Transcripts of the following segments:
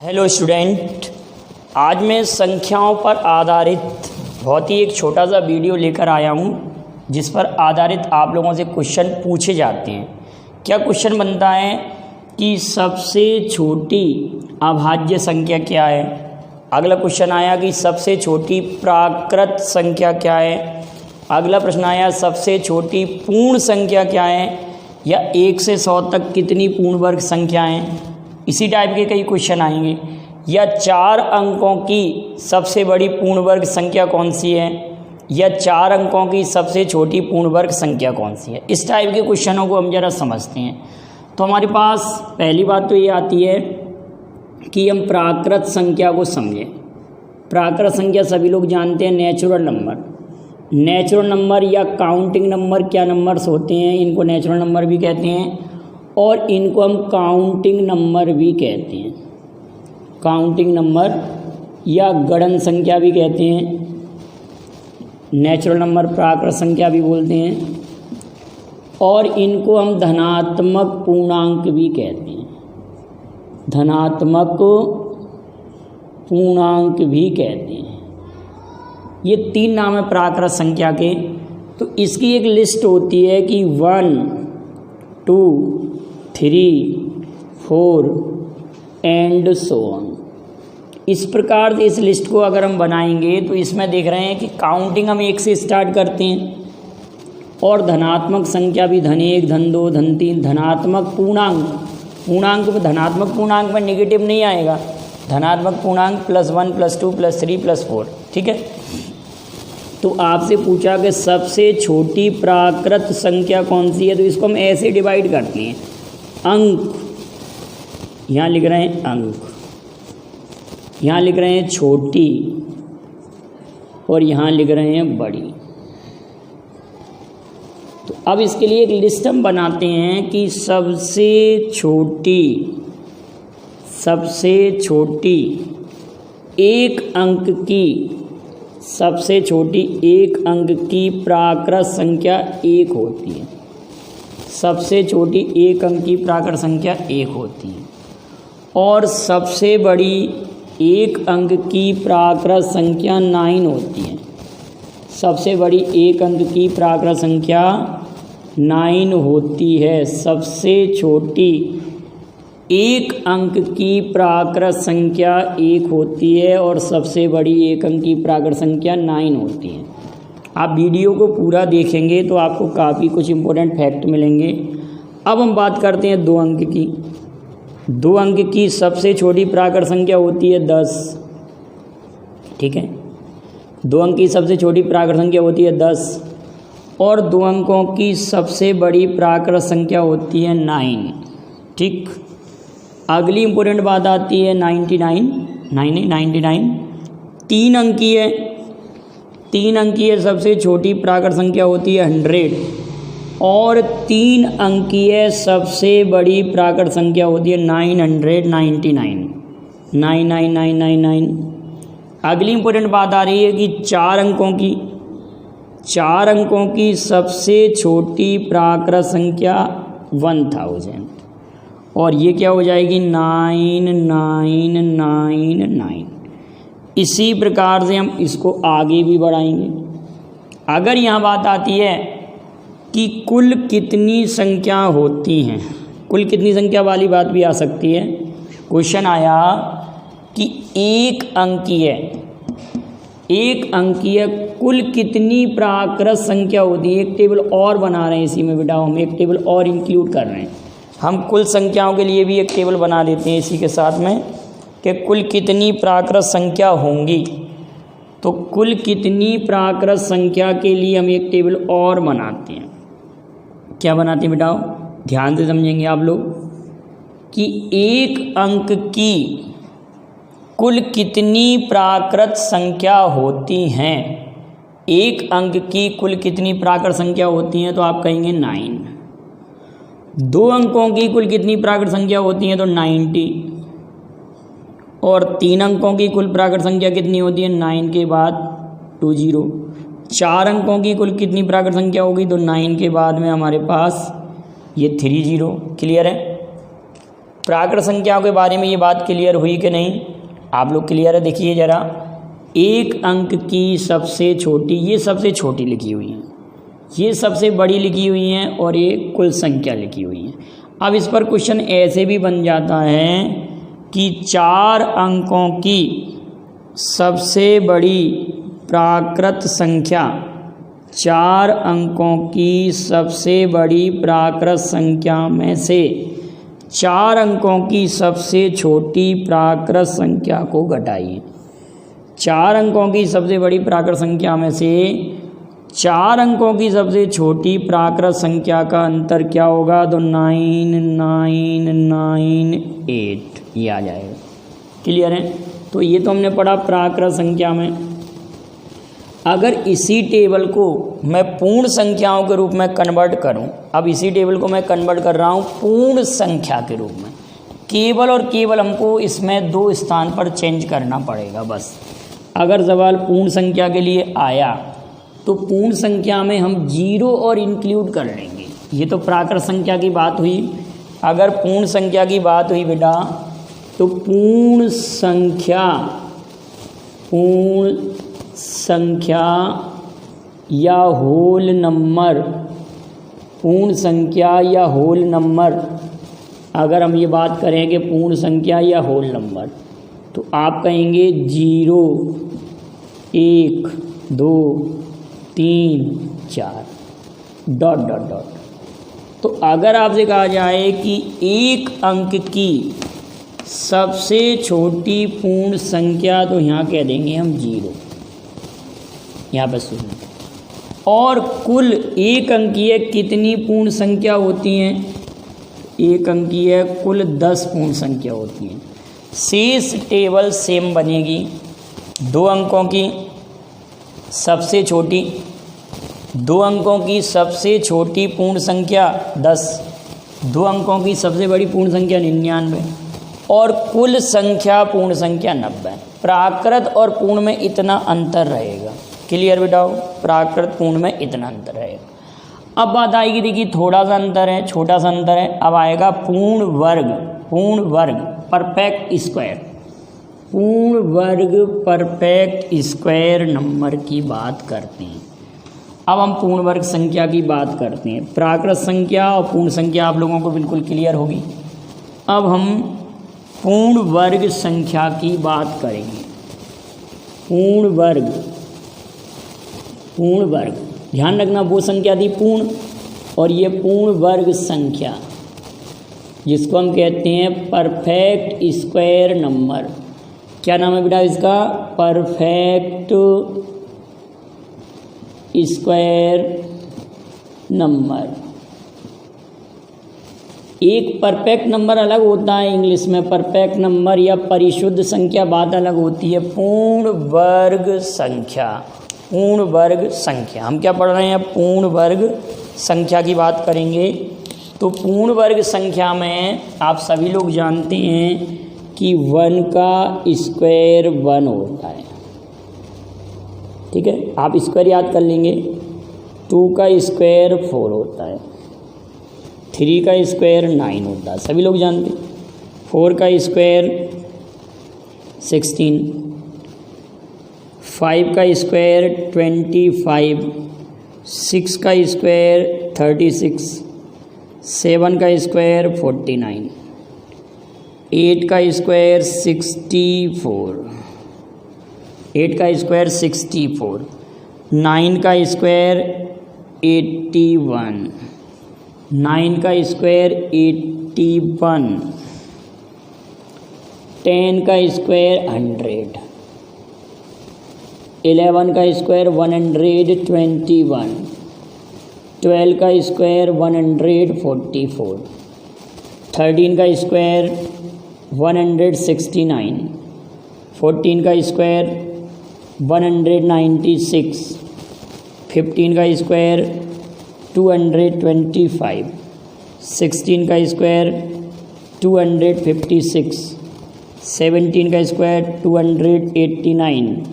Hello student, आज मैं संख्याओं पर आधारित बहुत ही एक छोटा सा वीडियो लेकर आया हूँ जिस पर आधारित आप लोगों से क्वेश्चन पूछे जाते हैं। क्या क्वेश्चन बनता है कि सबसे छोटी अभाज्य संख्या क्या है। अगला क्वेश्चन आया कि सबसे छोटी प्राकृत संख्या क्या है। अगला प्रश्न आया सबसे छोटी पूर्ण संख्या क्या है, या 1 से 100 तक कितनी पूर्ण वर्ग संख्याएँ। इसी टाइप के कई क्वेश्चन आएंगे। या 4 अंकों की सबसे बड़ी पूर्ण वर्ग संख्या कौन सी है, या 4 अंकों की सबसे छोटी पूर्ण वर्ग संख्या कौन सी है। इस टाइप के क्वेश्चनों को हम जरा समझते हैं। तो हमारे पास पहली बात तो ये आती है कि हम प्राकृत संख्या को समझें। प्राकृत संख्या सभी लोग जानते हैं, नेचुरल नंबर। नेचुरल नंबर या काउंटिंग नंबर क्या नंबर्स होते हैं, इनको नेचुरल नंबर भी कहते हैं और इनको हम काउंटिंग नंबर भी कहते हैं। काउंटिंग नंबर या गणन संख्या भी कहते हैं। नेचुरल नंबर प्राकृत संख्या भी बोलते हैं और इनको हम धनात्मक पूर्णांक भी कहते हैं। धनात्मक पूर्णांक भी कहते हैं। ये 3 नाम है प्राकृत संख्या के। तो इसकी एक लिस्ट होती है कि 1, 2, 3, 4 एंड सो ऑन। इस प्रकार से इस लिस्ट को अगर हम बनाएंगे तो इसमें देख रहे हैं कि काउंटिंग हम 1 से स्टार्ट करते हैं और धनात्मक संख्या भी धन 1, धन 2, धन 3। धनात्मक पूर्णांक धनात्मक पूर्णांक में नेगेटिव नहीं आएगा। धनात्मक पूर्णांक +1 +2 +3 +4। ठीक है। तो आपसे पूछा कि सबसे छोटी प्राकृत संख्या कौन सी है, तो इसको हम ऐसे डिवाइड करते हैं। अंक, यहाँ लिख रहे हैं अंक, यहाँ लिख रहे हैं छोटी और यहाँ लिख रहे हैं बड़ी। तो अब इसके लिए एक लिस्ट हम बनाते हैं कि सबसे छोटी एक अंक की प्राकृत संख्या 1 होती है। सबसे छोटी एक अंक की प्राकृत संख्या 1 होती है और सबसे बड़ी एक अंक की प्राकृत संख्या 9 होती है। सबसे बड़ी एक अंक की प्राकृत संख्या 9 होती है। सबसे छोटी एक अंक की प्राकृत संख्या 1 होती है और सबसे बड़ी एक अंक की प्राकृत संख्या 9 होती है। आप वीडियो को पूरा देखेंगे तो आपको काफ़ी कुछ इम्पोर्टेंट फैक्ट मिलेंगे। अब हम बात करते हैं 2 अंक की। 2 अंक की सबसे छोटी प्राकृत संख्या होती है 10। ठीक है। 2 अंक की सबसे छोटी प्राकृत संख्या होती है 10 और 2 अंकों की सबसे बड़ी प्राकृत संख्या होती है 9। ठीक। अगली इम्पोर्टेंट बात आती है 99। 3 अंकी है। 3 अंकी है सबसे छोटी प्राकृत संख्या होती है 100 और 3 अंकी है सबसे बड़ी प्राकृत संख्या होती है 999। 99999। अगली इम्पोर्टेंट बात आ रही है कि 4 अंकों की सबसे छोटी प्राकृत संख्या 1000 और ये क्या हो जाएगी 9999। इसी प्रकार से हम इसको आगे भी बढ़ाएंगे। अगर यहाँ बात आती है कि कुल कितनी संख्या होती हैं, कुल कितनी संख्या वाली बात भी आ सकती है। क्वेश्चन आया कि एक अंकी है कुल कितनी प्राकृत संख्या होती है। एक टेबल और बना रहे हैं इसी में बेटा, हम एक टेबल और इंक्लूड कर रहे हैं। हम कुल संख्याओं के लिए भी एक टेबल बना देते हैं इसी के साथ में कि कुल कितनी प्राकृत संख्या होंगी। तो कुल कितनी प्राकृत संख्या के लिए हम एक टेबल और बनाते हैं। क्या बनाते हैं बेटाओ, ध्यान से समझेंगे आप लोग कि एक अंक की कुल कितनी प्राकृत संख्या होती हैं। एक अंक की कुल कितनी प्राकृत संख्या होती हैं, तो आप कहेंगे 9। 2 अंकों की कुल कितनी प्राकृत संख्या होती हैं, तो 90 और 3 अंकों की कुल प्राकृत संख्या कितनी होती है, 9 के बाद 20। 4 अंकों की कुल कितनी प्राकृत संख्या होगी, तो 9 के बाद में हमारे पास ये 30। क्लियर है। प्राकृत संख्याओं के बारे में ये बात क्लियर हुई कि नहीं? आप लोग क्लियर है? देखिए ज़रा, एक अंक की सबसे छोटी, ये सबसे छोटी लिखी हुई है, ये सबसे बड़ी लिखी हुई हैं और ये कुल संख्या लिखी हुई है। अब इस पर क्वेश्चन ऐसे भी बन जाता है कि 4 अंकों की सबसे बड़ी प्राकृत संख्या, 4 अंकों की सबसे बड़ी प्राकृत संख्या में से 4 अंकों की सबसे छोटी प्राकृत संख्या को घटाइए। 4 अंकों की सबसे बड़ी प्राकृत संख्या में से 4 अंकों की सबसे छोटी प्राकृत संख्या का अंतर क्या होगा? तो 9998 ये आ जाएगा। क्लियर है? तो ये तो हमने पढ़ा प्राकृत संख्या में। अगर इसी टेबल को मैं पूर्ण संख्याओं के रूप में कन्वर्ट करूं, अब इसी टेबल को मैं कन्वर्ट कर रहा हूं पूर्ण संख्या के रूप में, केवल और केवल हमको इसमें 2 स्थान पर चेंज करना पड़ेगा बस। अगर सवाल पूर्ण संख्या के लिए आया तो पूर्ण संख्या में हम 0 और इंक्लूड कर लेंगे। ये तो प्राकृत संख्या की बात हुई। अगर पूर्ण संख्या की बात हुई बेटा, तो पूर्ण संख्या या होल नंबर, पूर्ण संख्या या होल नंबर, अगर हम ये बात करें कि पूर्ण संख्या या होल नंबर, तो आप कहेंगे 0 1 2 3 4 ... तो अगर आपसे कहा जाए कि एक अंक की सबसे छोटी पूर्ण संख्या, तो यहाँ कह देंगे हम 0, यहाँ पर सुनिए। और कुल एक अंकीय कितनी पूर्ण संख्या होती हैं? एक अंकीय कुल 10 पूर्ण संख्या होती हैं। शेष टेबल सेम बनेगी। 2 अंकों की सबसे छोटी, 2 अंकों की सबसे छोटी पूर्ण संख्या 10, 2 अंकों की सबसे बड़ी पूर्ण संख्या 99 और कुल संख्या पूर्ण संख्या 90। प्राकृत और पूर्ण में इतना अंतर रहेगा। क्लियर बेटाओ? प्राकृत पूर्ण में इतना अंतर रहेगा। अब बात आएगी, देखिए थोड़ा सा अंतर है, छोटा सा अंतर है। अब आएगा पूर्ण वर्ग परफेक्ट स्क्वायर, पूर्ण वर्ग परफेक्ट स्क्वायर नंबर की बात करते हैं। अब हम पूर्ण वर्ग संख्या की बात करते हैं। प्राकृत संख्या और पूर्ण संख्या आप लोगों को बिल्कुल क्लियर होगी। अब हम पूर्ण वर्ग संख्या की बात करेंगे। पूर्ण वर्ग, ध्यान रखना वो संख्या थी पूर्ण, और ये पूर्ण वर्ग संख्या जिसको हम कहते हैं परफेक्ट स्क्वायर नंबर। क्या नाम है बेटा इसका? Perfect square number. एक परफेक्ट नंबर अलग होता है, इंग्लिश में परफेक्ट नंबर या परिशुद्ध संख्या बात अलग होती है। पूर्ण वर्ग संख्या, पूर्ण वर्ग संख्या, हम क्या पढ़ रहे हैं? पूर्ण वर्ग संख्या की बात करेंगे। तो पूर्ण वर्ग संख्या में आप सभी लोग जानते हैं कि 1 का स्क्वायर 1 होता है। ठीक है, आप स्क्वायर याद कर लेंगे। 2 का स्क्वायर 4 होता है, 3 का स्क्वायर 9 होता है, सभी लोग जानते हैं। 4 का स्क्वायर 16, 5 का स्क्वायर 25, 6 का स्क्वायर 36, 7 का स्क्वायर 49, 8 का स्क्वायर 64, 8 का स्क्वायर 64, 9 का स्क्वायर 81, 9 का स्क्वायर 81, 10 का स्क्वायर 100, 11 का स्क्वायर 121, 12 का स्क्वायर 144, 13 का स्क्वायर 169, 14 का स्क्वायर 196, 15 का स्क्वायर 225, 16 का स्क्वायर 256, 17 का स्क्वायर 289,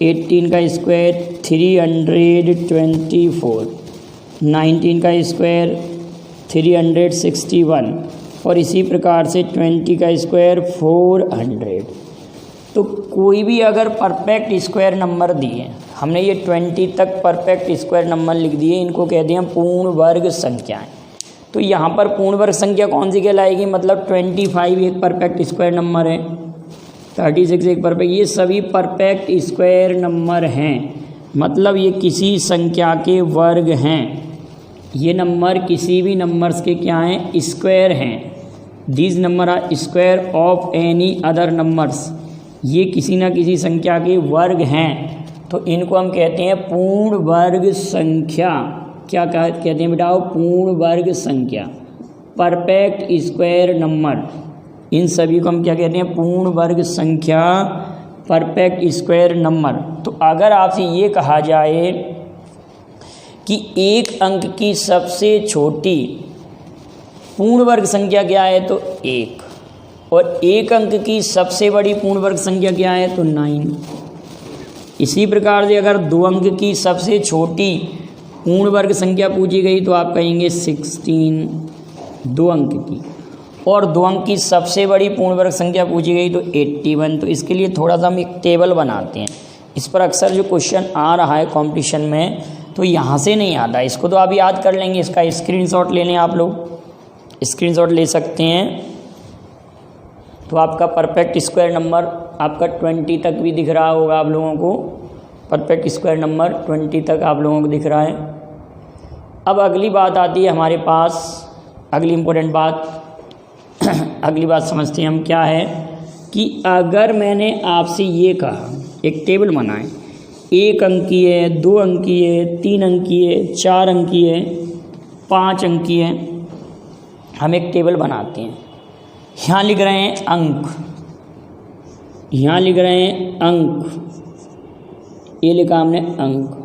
18 का स्क्वायर 324, 19 का स्क्वायर 361, और इसी प्रकार से 20 का स्क्वायर 400। तो कोई भी अगर परफेक्ट स्क्वायर नंबर दिए, हमने ये 20 तक परफेक्ट स्क्वायर नंबर लिख दिए, इनको कहते हैं पूर्ण वर्ग संख्याएं। तो यहाँ पर पूर्ण वर्ग संख्या कौन सी कहलाएगी, मतलब 25 एक परफेक्ट स्क्वायर नंबर है, 36 एक परफेक्ट, ये सभी परफेक्ट स्क्वायर नंबर हैं, मतलब ये किसी संख्या के वर्ग हैं। ये नंबर किसी भी नंबर्स के क्या हैं, स्क्वायर हैं। These number are square of any other numbers, ये किसी ना किसी संख्या के वर्ग हैं, तो इनको हम कहते हैं पूर्ण वर्ग संख्या। क्या कहते हैं बेटा, पूर्ण वर्ग संख्या, परफेक्ट स्क्वायर नंबर, इन सभी को हम क्या कहते हैं, पूर्ण वर्ग संख्या, परफेक्ट स्क्वायर नंबर। तो अगर आपसे ये कहा जाए कि एक अंक की सबसे छोटी पूर्ण वर्ग संख्या क्या है, तो 1, और एक अंक की सबसे बड़ी पूर्ण वर्ग संख्या क्या है, तो 9। इसी प्रकार से अगर 2 अंक की सबसे छोटी पूर्ण वर्ग संख्या पूछी गई तो आप कहेंगे 16, 2 अंक की, और 2 अंक की सबसे बड़ी पूर्ण वर्ग संख्या पूछी गई तो 81। तो इसके लिए थोड़ा सा हम एक टेबल बनाते हैं, इस पर अक्सर जो क्वेश्चन आ रहा है कंपटीशन में, तो यहाँ से नहीं आता, इसको तो आप याद कर लेंगे, इसका स्क्रीनशॉट ले लें, आप लोग स्क्रीनशॉट ले सकते हैं। तो आपका परफेक्ट स्क्वायर नंबर आपका 20 तक भी दिख रहा होगा आप लोगों को, परफेक्ट स्क्वायर नंबर 20 तक आप लोगों को दिख रहा है। अब अगली बात आती है हमारे पास, अगली इम्पोर्टेंट बात अगली बात समझते हैं हम, क्या है कि अगर मैंने आपसे ये कहा एक टेबल बनाएं, 1 अंकी है, 2 अंकी है, 3 अंकी है, 4 अंकी है, 5 अंकी है, हम एक टेबल बनाते हैं। यहाँ लिख रहे हैं अंक, यहाँ लिख रहे हैं अंक, ये लिखा हमने अंक,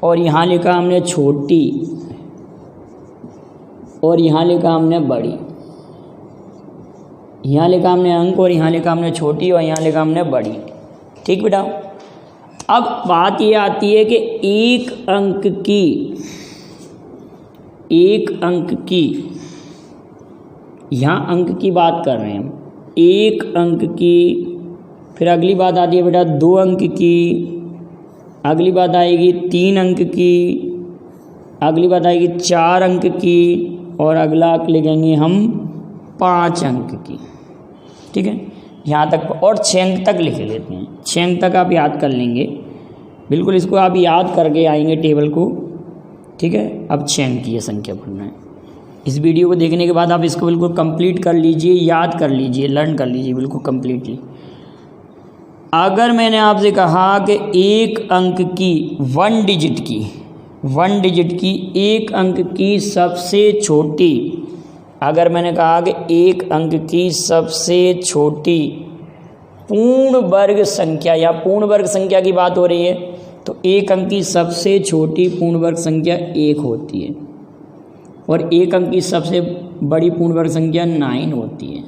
और यहाँ लिखा हमने छोटी, और यहाँ लिखा हमने बड़ी। यहाँ लिखा हमने अंक, और यहाँ लिखा हमने छोटी, और यहाँ लिखा हमने बड़ी। ठीक बेटा, अब बात ये आती है कि एक अंक की, यहाँ अंक की बात कर रहे हैं हम, 1 अंक की, फिर अगली बात आती है बेटा 2 अंक की, अगली बात आएगी 3 अंक की, अगली बात आएगी 4 अंक की, और अगला अंक लिखेंगे हम 5 अंक की। ठीक है, यहाँ तक, और 6 अंक तक लिख लेते हैं, 6 अंक तक आप याद कर लेंगे, बिल्कुल इसको आप याद करके आएंगे टेबल को। ठीक है, अब 6 अंक की ये संख्या पढ़ना है। इस वीडियो को देखने के बाद आप इसको बिल्कुल कंप्लीट कर लीजिए, याद कर लीजिए, लर्न कर लीजिए बिल्कुल कंप्लीटली। अगर मैंने आपसे कहा कि एक अंक की 1 डिजिट की 1 अंक की सबसे छोटी, अगर मैंने कहा कि एक अंक की सबसे छोटी पूर्ण वर्ग संख्या, या पूर्ण वर्ग संख्या की बात हो रही है, तो एक अंक की सबसे छोटी पूर्ण वर्ग संख्या 1 होती है, और एक अंक की सबसे बड़ी पूर्ण वर्ग संख्या 9 होती है।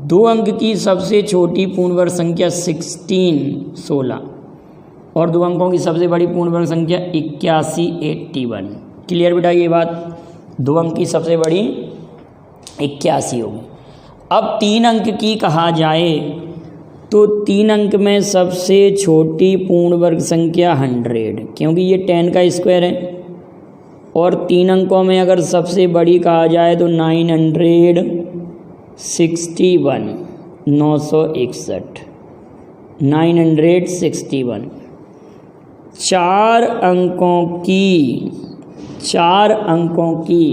2 अंक की सबसे छोटी पूर्ण वर्ग संख्या 16, और 2 अंकों की सबसे बड़ी पूर्ण वर्ग संख्या 81। क्लियर बेटा ये बात, 2 अंक की सबसे बड़ी 81 होगी। अब 3 अंक की कहा जाए तो 3 अंक में सबसे छोटी पूर्ण वर्ग संख्या 100, क्योंकि ये 10 का स्क्वायर है, और 3 अंकों में अगर सबसे बड़ी कहा जाए तो 961, 961, 961। 4 अंकों की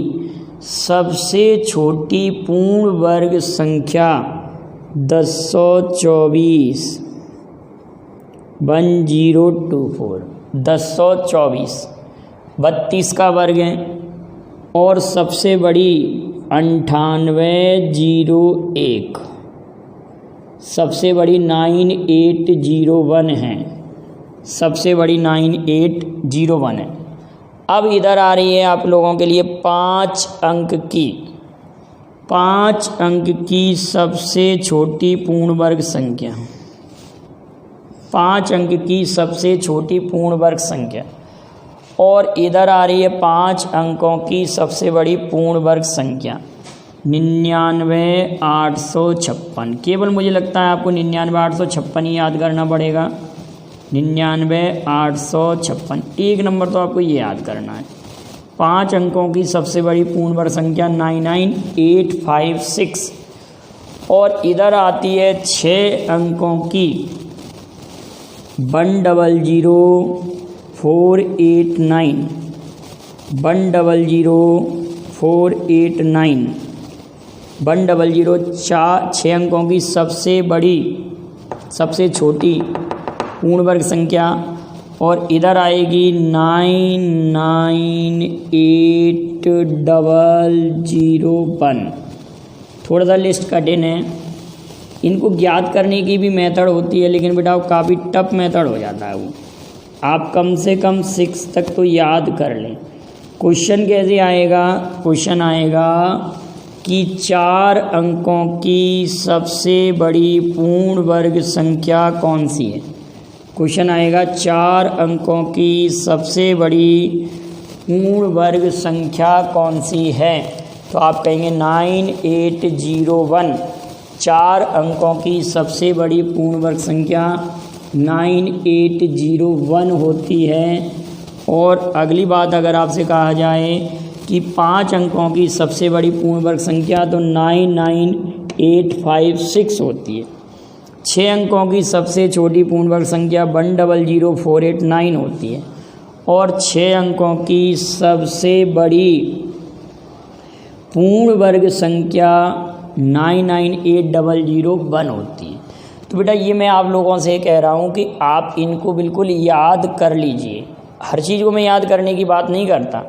सबसे छोटी पूर्ण वर्ग संख्या 1024, 1024, 1024, 32 का वर्ग है, और सबसे बड़ी 9801, सबसे बड़ी 9801 है, सबसे बड़ी 9801 है। अब इधर आ रही है आप लोगों के लिए 5 अंक की सबसे छोटी पूर्ण वर्ग संख्या, 5 अंक की सबसे छोटी पूर्ण वर्ग संख्या, और इधर आ रही है 5 अंकों की सबसे बड़ी पूर्ण वर्ग संख्या। 99,856। केवल मुझे लगता है आपको 99,856 ही याद करना पड़ेगा। 99,856 एक नंबर तो आपको ये याद करना है। 5 अंकों की सबसे बड़ी पूर्ण वर्ग संख्या 99856 और इधर आती है 6 अंकों की 1000489 1000489 6 अंकों की सबसे बड़ी सबसे छोटी पूर्ण वर्ग संख्या और इधर आएगी 998001। थोड़ा सा लिस्ट कठिन है, इनको ज्ञात करने की भी मेथड होती है, लेकिन बेटा वो काफ़ी टफ मेथड हो जाता है। वो आप कम से कम 6 तक तो याद कर लें। क्वेश्चन कैसे आएगा? क्वेश्चन आएगा कि 4 अंकों की सबसे बड़ी पूर्ण वर्ग संख्या कौन सी है। क्वेश्चन आएगा 4 अंकों की सबसे बड़ी पूर्ण वर्ग संख्या कौन सी है, तो आप कहेंगे 9801। 4 अंकों की सबसे बड़ी पूर्ण वर्ग संख्या 9801 होती है। और अगली बात अगर आपसे कहा जाए कि 5 अंकों की सबसे बड़ी पूर्ण वर्ग संख्या तो 99856 होती है। 6 अंकों की सबसे छोटी पूर्ण वर्ग संख्या 1000489 होती है और 6 अंकों की सबसे बड़ी पूर्ण वर्ग संख्या 99801 होती है। तो बेटा ये मैं आप लोगों से कह रहा हूँ कि आप इनको बिल्कुल याद कर लीजिए। हर चीज़ को मैं याद करने की बात नहीं करता,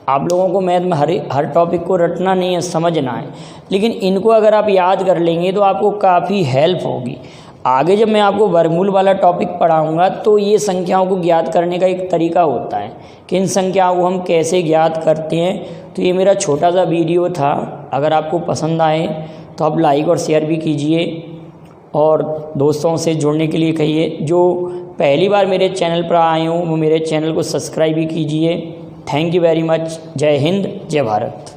आप लोगों को मैथ में हर टॉपिक को रटना नहीं है, समझना है, लेकिन इनको अगर आप याद कर लेंगे तो आपको काफ़ी हेल्प होगी। आगे जब मैं आपको वर्गमूल वाला टॉपिक पढ़ाऊंगा तो ये संख्याओं को ज्ञात करने का एक तरीका होता है कि इन संख्याओं को हम कैसे ज्ञात करते हैं। तो ये मेरा छोटा सा वीडियो था, अगर आपको पसंद आए तो आप लाइक और शेयर भी कीजिए और दोस्तों से जुड़ने के लिए कहिए। जो पहली बार मेरे चैनल पर आए हों वो मेरे चैनल को सब्सक्राइब भी कीजिए। Thank you very much. जय हिंद, जय भारत।